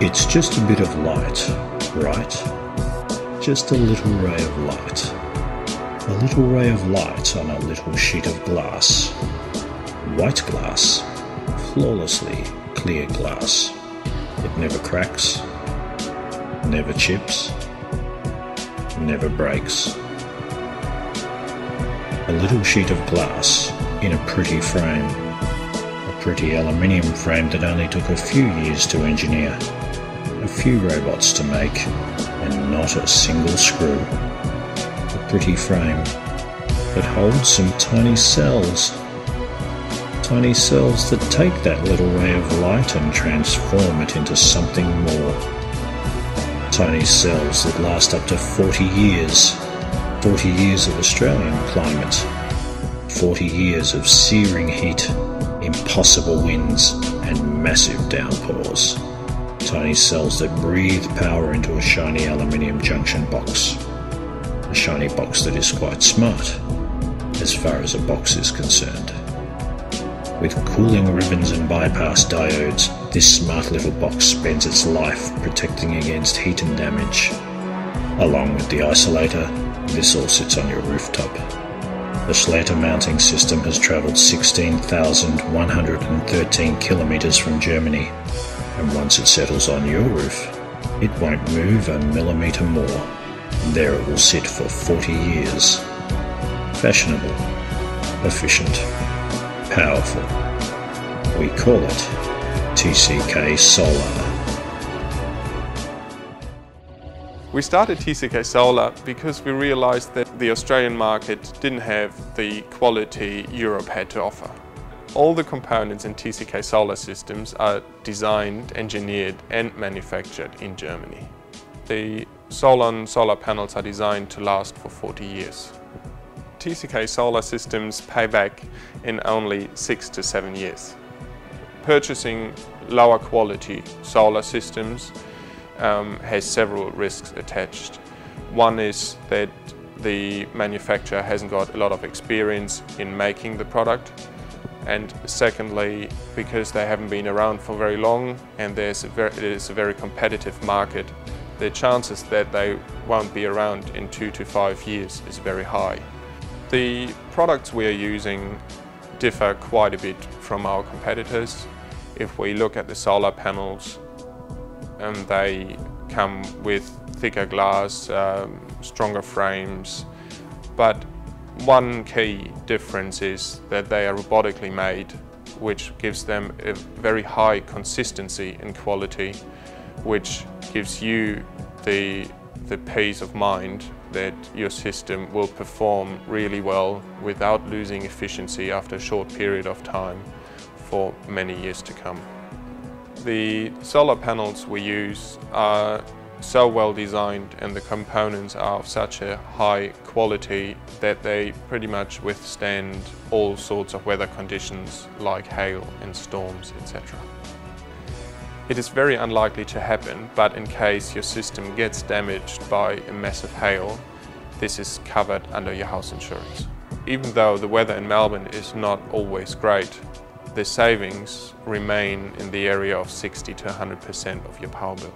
It's just a bit of light, right? Just a little ray of light. A little ray of light on a little sheet of glass. White glass. Flawlessly clear glass. It never cracks. Never chips. Never breaks. A little sheet of glass in a pretty frame. A pretty aluminium frame that only took a few years to engineer. A few robots to make, and not a single screw. A pretty frame that holds some tiny cells. Tiny cells that take that little ray of light and transform it into something more. Tiny cells that last up to 40 years. 40 years of Australian climate. 40 years of searing heat, impossible winds, and massive downpours. Tiny cells that breathe power into a shiny aluminium junction box. A shiny box that is quite smart, as far as a box is concerned. With cooling ribbons and bypass diodes, this smart little box spends its life protecting against heat and damage. Along with the isolator, this all sits on your rooftop. The Slater mounting system has travelled 16,113 kilometres from Germany, and once it settles on your roof, it won't move a millimetre more. There it will sit for 40 years. Fashionable, efficient, powerful. We call it TCK Solar. We started TCK Solar because we realized that the Australian market didn't have the quality Europe had to offer. All the components in TCK Solar systems are designed, engineered and manufactured in Germany. The solar panels are designed to last for 40 years. TCK Solar systems pay back in only 6 to 7 years. Purchasing lower quality solar systems has several risks attached. One is that the manufacturer hasn't got a lot of experience in making the product, and secondly, because they haven't been around for very long and it is a very competitive market, the chances that they won't be around in 2 to 5 years is very high. The products we are using differ quite a bit from our competitors. If we look at the solar panels, they come with thicker glass, stronger frames, but one key difference is that they are robotically made, which gives them a very high consistency in quality, which gives you the peace of mind that your system will perform really well without losing efficiency after a short period of time for many years to come. The solar panels we use are so well designed and the components are of such a high quality that they pretty much withstand all sorts of weather conditions like hail and storms, etc. It is very unlikely to happen, but in case your system gets damaged by a massive hail, this is covered under your house insurance. Even though the weather in Melbourne is not always great, the savings remain in the area of 60 to 100% of your power bill.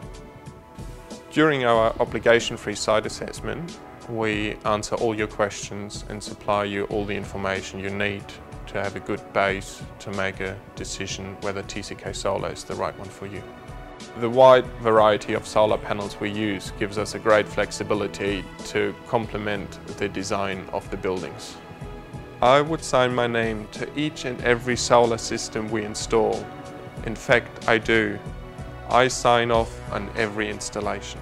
During our obligation-free site assessment, we answer all your questions and supply you all the information you need to have a good base to make a decision whether TCK Solar is the right one for you. The wide variety of solar panels we use gives us a great flexibility to complement the design of the buildings. I would sign my name to each and every solar system we install. In fact, I do. I sign off on every installation.